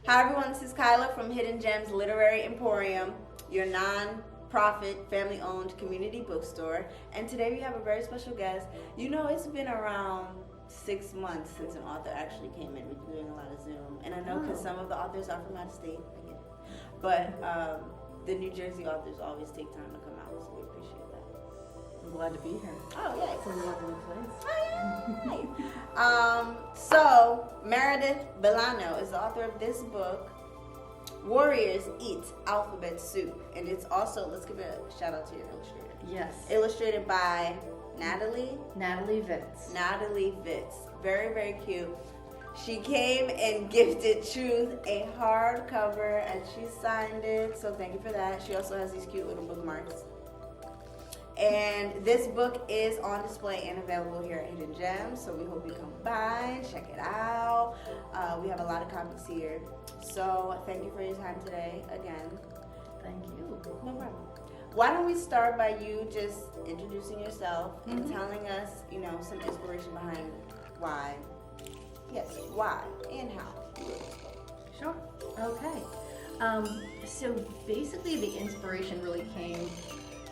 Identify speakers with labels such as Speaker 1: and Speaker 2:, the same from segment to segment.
Speaker 1: Hi everyone, this is Kyla from Hidden Gems Literary Emporium, your non-profit, family-owned community bookstore. And today we have a very special guest. You know, it's been around 6 months since an author actually came in. We've been doing a lot of Zoom. And I know because some of the authors are from out of state, I get it. But the New Jersey authors always take time to come out, so we appreciate that.
Speaker 2: I'm glad to be here.
Speaker 1: Oh, yeah.
Speaker 2: It's a lovely place.
Speaker 1: So Meredith Villano is the author of this book, Warriors Eat Alphabet Soup. And it's also, let's give a shout out to your illustrator.
Speaker 2: Yes.
Speaker 1: Illustrated by Natalie
Speaker 2: Vitz.
Speaker 1: Natalie Vitz. Very, very cute. She came and gifted Truth a hardcover and she signed it. So thank you for that. She also has these cute little bookmarks. And this book is on display and available here at Hidden Gems, so we hope you come by and check it out. We have a lot of copies here. So thank you for your time today again.
Speaker 2: Thank you.
Speaker 1: No problem. Why don't we start by you just introducing yourself and telling us, you know, some inspiration behind why and how.
Speaker 2: Sure. Okay. So basically the inspiration really came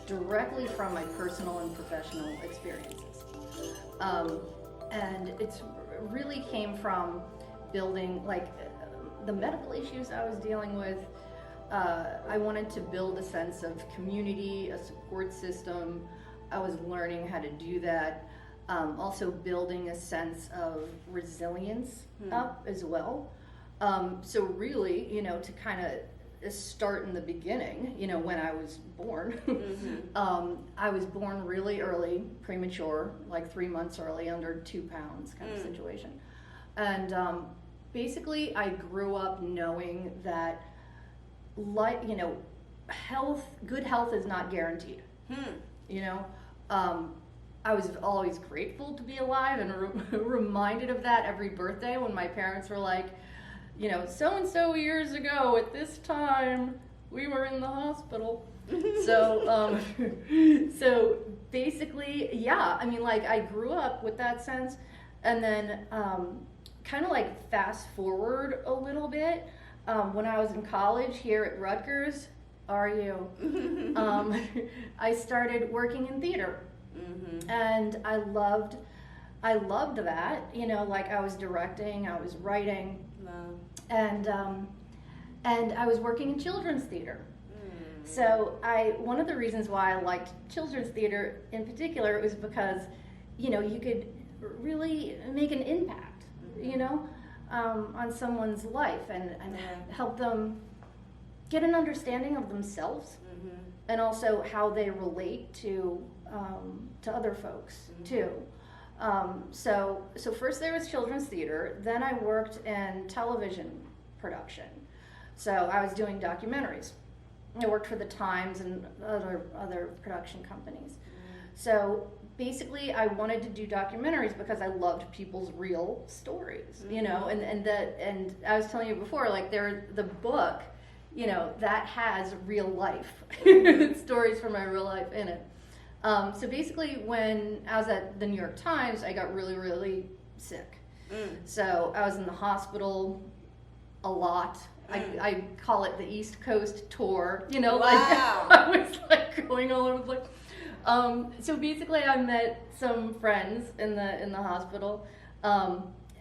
Speaker 2: directly from my personal and professional experiences. And it's really came from building, the medical issues I was dealing with. I wanted to build a sense of community, a support system. I was learning how to do that. Also building a sense of resilience up as well. So really, you know, to kind of start in the beginning, you know, when I was born. I was born really early, premature, like 3 months early, under 2 pounds kind of situation. And basically I grew up knowing that, good health is not guaranteed. You know, I was always grateful to be alive and reminded of that every birthday when my parents were like, you know, so-and-so years ago at this time, we were in the hospital. So basically, yeah, I mean, I grew up with that sense. And then kind of fast forward a little bit, when I was in college here at Rutgers, I started working in theater. And I loved that, you know, I was directing, I was writing. And I was working in children's theater. So one of the reasons why I liked children's theater in particular was because, you know, you could really make an impact, you know, on someone's life and help them get an understanding of themselves and also how they relate to other folks too. So first there was children's theater, then I worked in television production. So I was doing documentaries. I worked for the Times and other production companies. So basically I wanted to do documentaries because I loved people's real stories, you know, and I was telling you before, the book, you know, that has real life stories from my real life in it. So basically when I was at the New York Times, I got really, really sick. So I was in the hospital a lot. I call it the East Coast tour, you know,
Speaker 1: wow.
Speaker 2: I was going all over the place. So basically I met some friends in the hospital,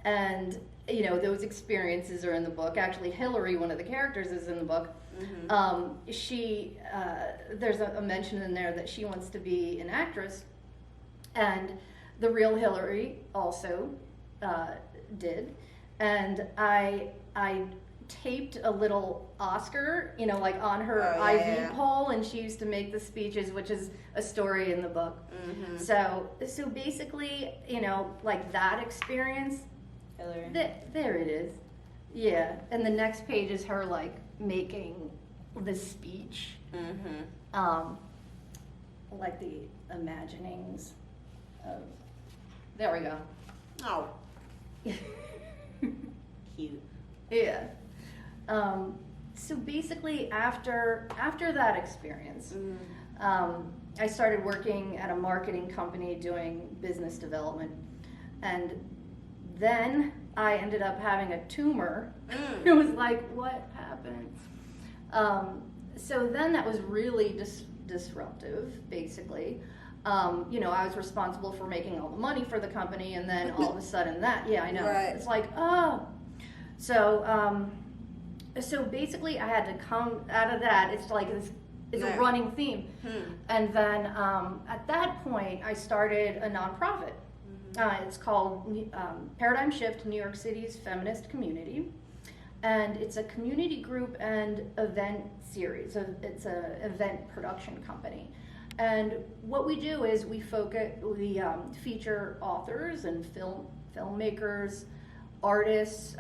Speaker 2: and you know, those experiences are in the book. Actually, Hillary, one of the characters, is in the book. She there's a mention in there that she wants to be an actress, and the real Hillary also did. And I taped a little Oscar, you know, on her IV pole, and she used to make the speeches, which is a story in the book. So basically, you know, that experience. Hillary. There it is. Yeah, and the next page is her making the speech. The imaginings of. There we go.
Speaker 1: Oh. Cute.
Speaker 2: Yeah. So basically, after that experience, I started working at a marketing company doing business development, and then I ended up having a tumor. It was like, what happened? So then that was really disruptive, basically. You know, I was responsible for making all the money for the company, and then all of a sudden that, yeah, I know.
Speaker 1: Right.
Speaker 2: It's like, oh. So, so basically I had to come out of that. It's like this, it's a running theme. And then at that point, I started a nonprofit. It's called Paradigm Shift, New York City's Feminist Community. And it's a community group and event series. It's an event production company. And what we do is we feature authors and filmmakers, artists.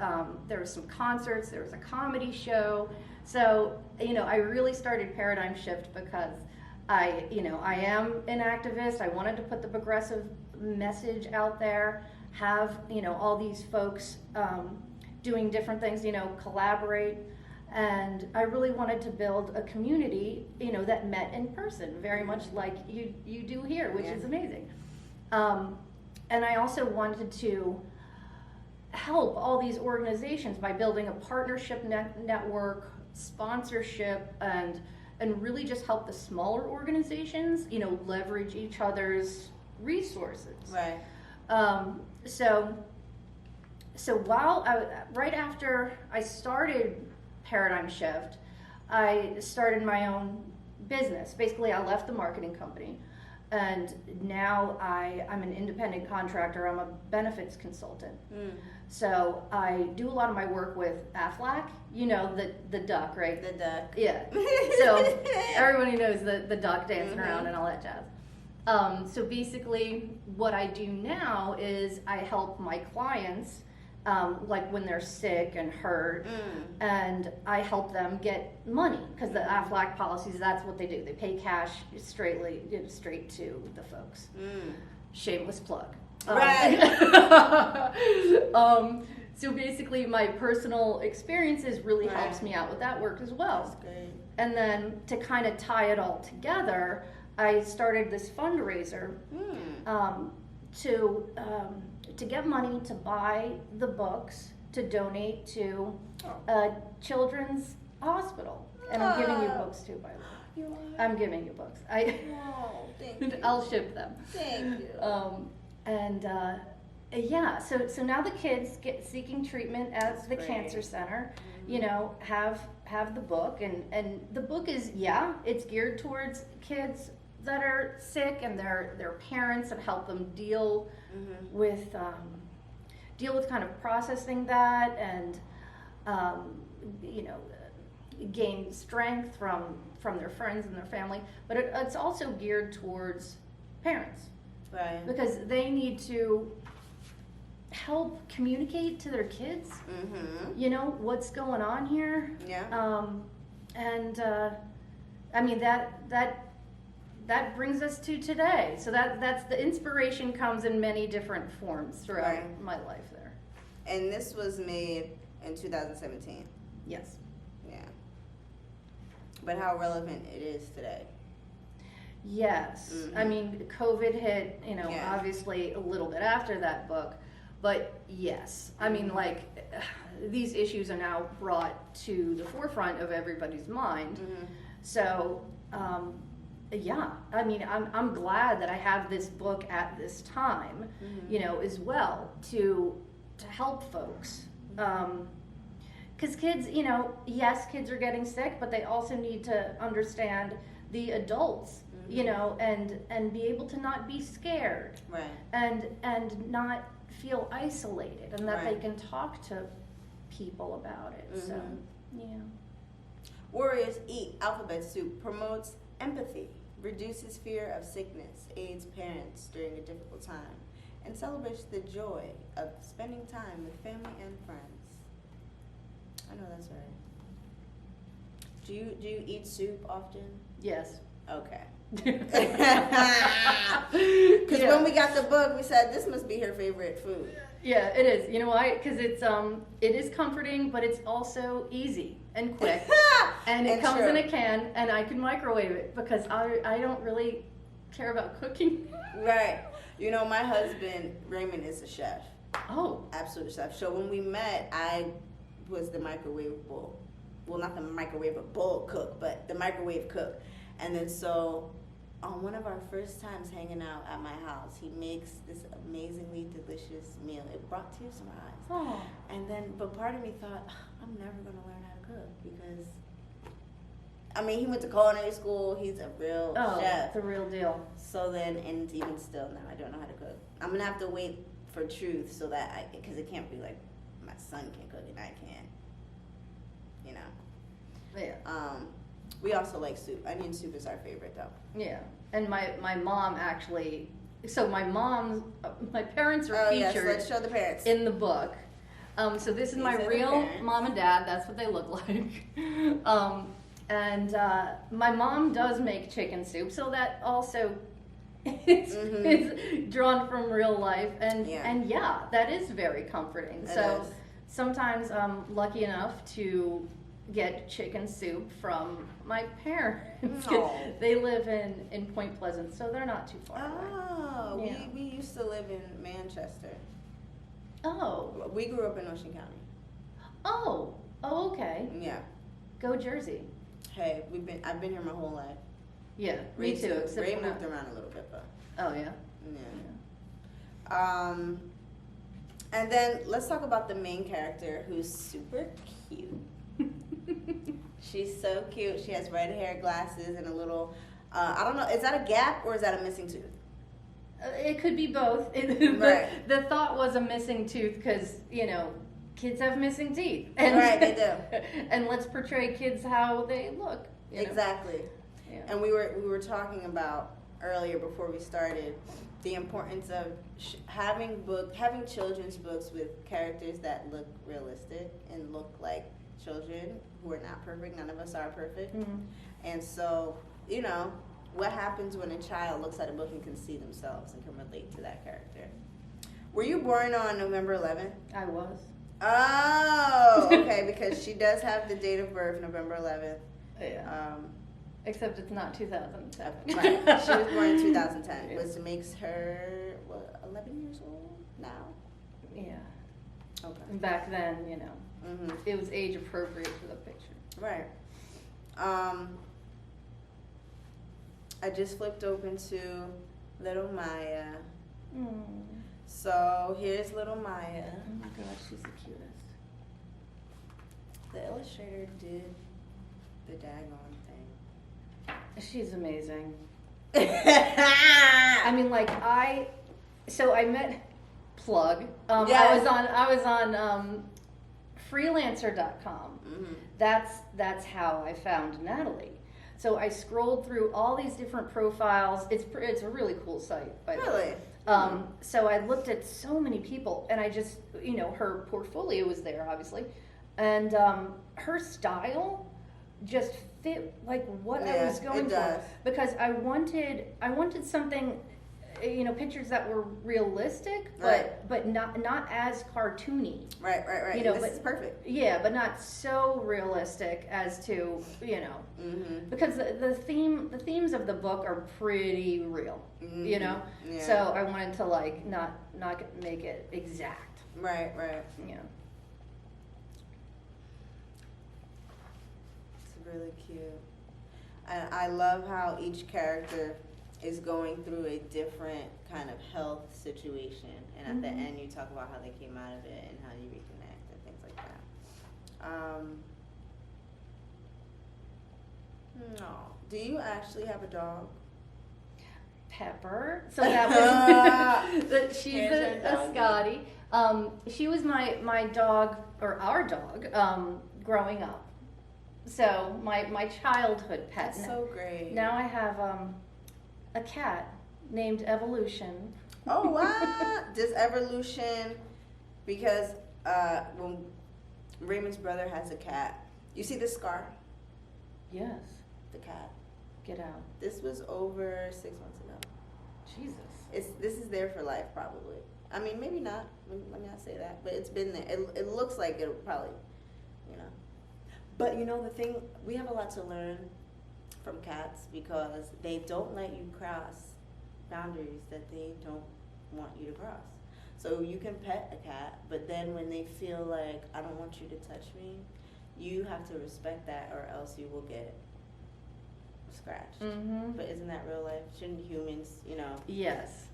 Speaker 2: There were some concerts, there was a comedy show. So, you know, I really started Paradigm Shift because I am an activist. I wanted to put the progressive message out there, have, you know, all these folks doing different things, you know, collaborate. And I really wanted to build a community, you know, that met in person, very much like you do here, which is amazing. And I also wanted to help all these organizations by building a partnership network, sponsorship, and really just help the smaller organizations, you know, leverage each other's resources.
Speaker 1: Right.
Speaker 2: So right after I started Paradigm Shift, I started my own business. Basically, I left the marketing company, and now I'm an independent contractor. I'm a benefits consultant. So I do a lot of my work with Aflac, you know, the duck, right?
Speaker 1: The duck.
Speaker 2: Yeah. So everybody knows the duck dancing around and all that jazz. So basically, what I do now is I help my clients, like when they're sick and hurt, and I help them get money, because the Aflac policies, that's what they do. They pay cash straight to the folks. Shameless plug.
Speaker 1: Right.
Speaker 2: So basically, my personal experiences really helps me out with that work as well.
Speaker 1: That's great.
Speaker 2: And then to kind of tie it all together, I started this fundraiser to get money to buy the books to donate to a children's hospital. And I'm giving you books too, by the way.
Speaker 1: You are?
Speaker 2: I'm giving you books.
Speaker 1: Thank you.
Speaker 2: I'll ship them.
Speaker 1: Thank you.
Speaker 2: Yeah, so now the kids seeking treatment at the cancer center, you know, have the book, and the book is, it's geared towards kids that are sick and their parents, and help them deal with kind of processing that, and you know, gain strength from their friends and their family. But it's also geared towards parents.
Speaker 1: Right.
Speaker 2: Because they need to help communicate to their kids, you know, what's going on here.
Speaker 1: Yeah.
Speaker 2: I mean, that brings us to today. So that's the inspiration comes in many different forms throughout my life there.
Speaker 1: And this was made in 2017.
Speaker 2: Yes.
Speaker 1: Yeah. But how relevant it is today.
Speaker 2: Yes. I mean, COVID hit, you know, obviously a little bit after that book, but yes. I mean, like, these issues are now brought to the forefront of everybody's mind. So, yeah, I mean, I'm glad that I have this book at this time, you know, as well, to help folks. Because kids, you know, yes, kids are getting sick, but they also need to understand the adults, you know, and be able to not be scared, and not feel isolated, and that they can talk to people about it. So, yeah.
Speaker 1: Warriors Eat Alphabet Soup promotes empathy, reduces fear of sickness, aids parents during a difficult time, and celebrates the joy of spending time with family and friends. I know that's right. Do you eat soup often?
Speaker 2: Yes.
Speaker 1: Okay. Because when we got the book, we said this must be her favorite food.
Speaker 2: Yeah, it is. You know why? Because it is comforting, but it's also easy and quick, and it comes in a can, and I can microwave it because I don't really care about cooking.
Speaker 1: Right. You know, my husband Raymond is a chef.
Speaker 2: Oh.
Speaker 1: Absolute chef. So when we met, I was the microwave bowl. Well, not the microwave bowl cook, but the microwave cook. And then so on one of our first times hanging out at my house, he makes this amazingly delicious meal. It brought tears to my eyes.
Speaker 2: Oh.
Speaker 1: And then, but part of me thought, I'm never going to learn how to cook because, I mean, he went to culinary school. He's a real chef.
Speaker 2: The real deal.
Speaker 1: So then, and even still now, I don't know how to cook. I'm going to have to wait for truth so that because it can't be like my son can cook and I can't, you know.
Speaker 2: Yeah.
Speaker 1: We also like soup. Onion soup is our favorite though.
Speaker 2: Yeah. And my mom actually, so my parents are featured
Speaker 1: so let's show the parents.
Speaker 2: in the book. So this is
Speaker 1: These
Speaker 2: my
Speaker 1: are the
Speaker 2: real
Speaker 1: parents.
Speaker 2: mom and dad. That's what they look like. And my mom does make chicken soup, so that also is drawn from real life. And yeah, that is very comforting.
Speaker 1: It
Speaker 2: So
Speaker 1: is.
Speaker 2: sometimes I'm lucky enough to get chicken soup from my parents.
Speaker 1: Aw.
Speaker 2: They live in Point Pleasant, so they're not too far away.
Speaker 1: Oh,
Speaker 2: Yeah.
Speaker 1: we used to live in Manchester.
Speaker 2: Oh,
Speaker 1: We grew up in Ocean County.
Speaker 2: oh, okay.
Speaker 1: Yeah.
Speaker 2: Go Jersey.
Speaker 1: Hey, I've been here my whole life.
Speaker 2: Yeah,
Speaker 1: Ray
Speaker 2: me too. Except
Speaker 1: Ray
Speaker 2: for
Speaker 1: moved
Speaker 2: not-
Speaker 1: around a little bit, but
Speaker 2: Oh yeah.
Speaker 1: yeah. And then let's talk about the main character who's super cute. She's so cute. She has red hair, glasses, and a little, I don't know, is that a gap or is that a missing tooth?
Speaker 2: It could be both.
Speaker 1: Right.
Speaker 2: The thought was a missing tooth because, kids have missing teeth.
Speaker 1: Right, they do.
Speaker 2: And let's portray kids how they look. you know?
Speaker 1: Exactly.
Speaker 2: Yeah.
Speaker 1: And we were talking about earlier before we started the importance of having children's books with characters that look realistic and look like children who are not perfect. None of us are perfect.
Speaker 2: Mhm.
Speaker 1: And so, what happens when a child looks at a book and can see themselves and can relate to that character? Were you born on November 11th?
Speaker 2: I was.
Speaker 1: Oh, okay, because she does have the date of birth, November 11th.
Speaker 2: Yeah. Except it's not 2007.
Speaker 1: Right. She was born in 2010,
Speaker 2: Yeah.
Speaker 1: which makes her, 11 years old now?
Speaker 2: Yeah.
Speaker 1: Okay.
Speaker 2: And back then,
Speaker 1: Mm-hmm.
Speaker 2: it was age appropriate for the picture.
Speaker 1: Right. I just flipped open to Little Maya. So here's Little Maya.
Speaker 2: Oh my God, she's the cutest.
Speaker 1: The illustrator did the daggone thing.
Speaker 2: She's amazing. I mean, I met Plug.
Speaker 1: Yes.
Speaker 2: I was on freelancer.com.
Speaker 1: Mm-hmm.
Speaker 2: That's how I found Natalie. So I scrolled through all these different profiles. It's a really cool site, by the way.
Speaker 1: Really?
Speaker 2: So I looked at so many people, and I just, her portfolio was there, obviously, and her style just fit like what I was going
Speaker 1: it
Speaker 2: for,
Speaker 1: does.
Speaker 2: because I wanted something, pictures that were realistic, but not as cartoony.
Speaker 1: Right. This is perfect.
Speaker 2: Yeah, but not so realistic as to,
Speaker 1: Mm-hmm.
Speaker 2: because the themes of the book are pretty real,
Speaker 1: Mm-hmm.
Speaker 2: Yeah. So I wanted to not make it exact.
Speaker 1: Right.
Speaker 2: Yeah.
Speaker 1: It's really cute. And I love how each character is going through a different kind of health situation. And at the end, you talk about how they came out of it and how you reconnect and things like that. No. Do you actually have a dog?
Speaker 2: Pepper. So that was she's
Speaker 1: Here's your
Speaker 2: a
Speaker 1: dog.
Speaker 2: Scottie. She was my dog, or our dog, growing up. So my childhood pet.
Speaker 1: That's so great.
Speaker 2: Now I have a cat named Evolution.
Speaker 1: Oh, wow. Does Evolution, because when Raymond's brother has a cat, you see the scar?
Speaker 2: Yes.
Speaker 1: The cat.
Speaker 2: Get out.
Speaker 1: This was over 6 months ago.
Speaker 2: Jesus.
Speaker 1: This is there for life, probably. I mean, maybe not. Let me not say that, but it's been there. It looks like it'll probably, But the thing, we have a lot to learn from cats because they don't let you cross boundaries that they don't want you to cross. So you can pet a cat, but then when they feel like, I don't want you to touch me, you have to respect that, or else you will get scratched. But isn't that real life? Shouldn't humans,
Speaker 2: Yes.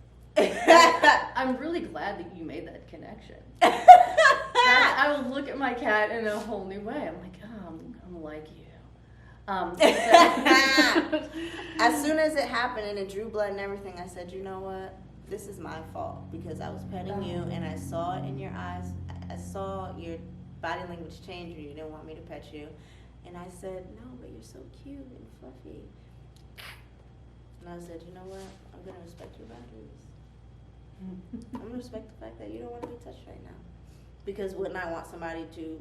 Speaker 2: I'm really glad that you made that connection. I will look at my cat in a whole new way. I'm like, oh, I'm like you.
Speaker 1: As soon as it happened and it drew blood and everything, I said, you know what? This is my fault, because I was petting you and I saw it in your eyes. I saw your body language change when you didn't want me to pet you. And I said, no, but you're so cute and fluffy. And I said, you know what? I'm going to respect your boundaries. I'm going to respect the fact that you don't want to be touched right now. Because wouldn't I want somebody to...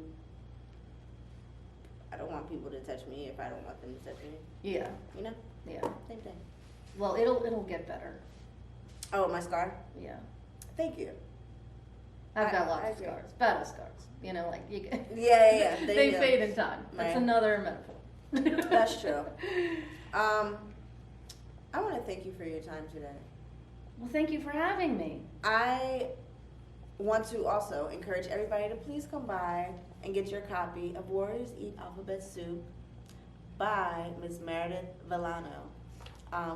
Speaker 1: I don't want people to touch me if I don't want them to touch me.
Speaker 2: Yeah.
Speaker 1: You know?
Speaker 2: Yeah.
Speaker 1: Same thing.
Speaker 2: Well, it'll get better.
Speaker 1: Oh, my scar?
Speaker 2: Yeah.
Speaker 1: Thank you.
Speaker 2: I've got lots of scars. Battle scars. You know, like you can...
Speaker 1: Yeah.
Speaker 2: They fade in time. That's another metaphor.
Speaker 1: That's true. I want to thank you for your time today.
Speaker 2: Well, thank you for having me.
Speaker 1: I want to also encourage everybody to please come by and get your copy of Warriors Eat Alphabet Soup by Ms. Meredith Villano.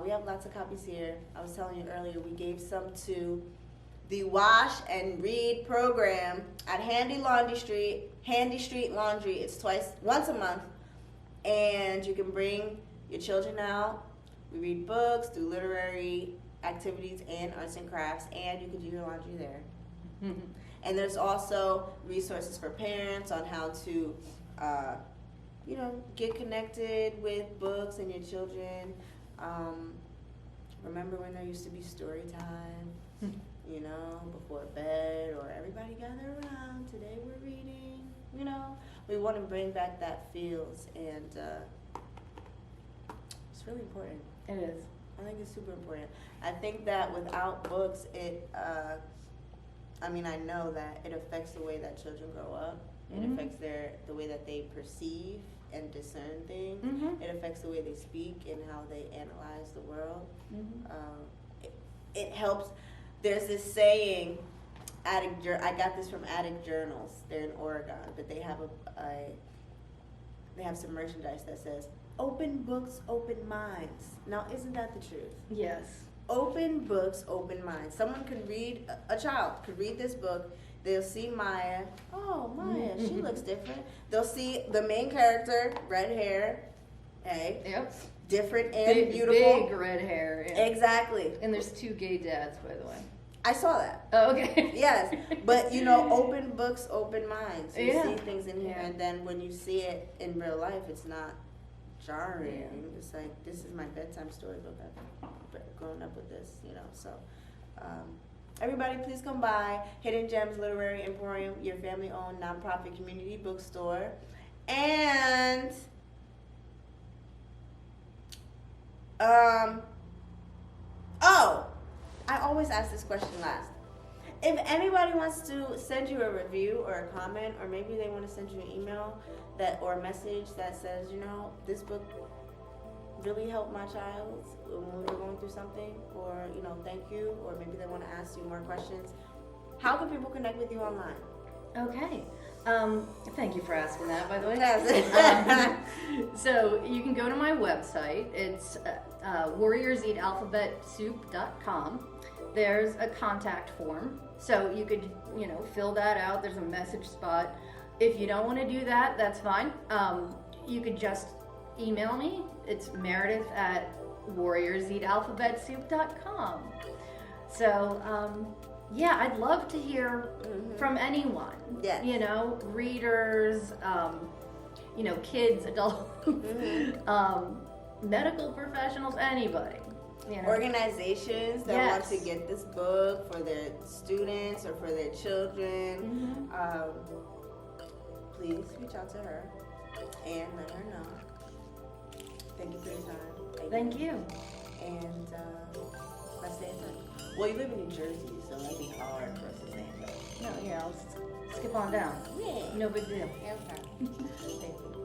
Speaker 1: We have lots of copies here. I was telling you earlier, we gave some to the Wash and Read program at Handy Street Laundry. It's once a month, and you can bring your children out. We read books, do literary activities and arts and crafts, and you can do your laundry there. And there's also resources for parents on how to, get connected with books and your children. Remember when there used to be story time, before bed, or everybody gather around, today we're reading, We want to bring back that feels, and it's really important.
Speaker 2: It is.
Speaker 1: I think it's super important. I think that without books, I know that it affects the way that children grow up. It affects the way that they perceive and discern things. It affects the way they speak and how they analyze the world. It helps. There's this saying, I got this from Addict Journals. They're in Oregon, but they have they have some merchandise that says, "Open books, open minds." Now, isn't that the truth?
Speaker 2: Yes.
Speaker 1: Open books, open minds. Someone could read, a child could read this book. They'll see Maya. Oh, Maya, she looks different. They'll see the main character, red hair. Hey.
Speaker 2: Yep.
Speaker 1: Different and beautiful.
Speaker 2: Big red hair. Yeah.
Speaker 1: Exactly.
Speaker 2: And there's 2 gay dads, by the way.
Speaker 1: I saw that.
Speaker 2: Oh, okay.
Speaker 1: Yes. But, open books, open minds. You
Speaker 2: Yeah.
Speaker 1: see things in here, and then when you see it in real life, it's not jarring.
Speaker 2: Yeah.
Speaker 1: It's like, this is my bedtime storybook. I've grown up with this, So, everybody, please come by Hidden Gems Literary Emporium, your family-owned nonprofit community bookstore, and I always ask this question last. If anybody wants to send you a review or a comment, or maybe they want to send you an email or a message that says, this book really helped my child when we were going through something, or, thank you, or maybe they want to ask you more questions, how can people connect with you online?
Speaker 2: Okay. Thank you for asking that, by the way.
Speaker 1: Yes.
Speaker 2: So you can go to my website. It's warriorseatalphabetsoup.com. There's a contact form, so you could, fill that out. There's a message spot. If you don't want to do that, that's fine. You could just email me. It's Meredith at warriorseatalphabetsoup.com. So, I'd love to hear from anyone.
Speaker 1: Yes.
Speaker 2: Readers, kids, adults, medical professionals, anybody.
Speaker 1: Organizations that want to get this book for their students or for their children. Please reach out to her and let her know. Thank you for your time.
Speaker 2: Thank you.
Speaker 1: And let's stay in touch. Well, you live in New Jersey, so it might be hard for us to stay in touch.
Speaker 2: No, I'll skip on down.
Speaker 1: Yeah.
Speaker 2: No big deal.
Speaker 1: Okay. Thank you.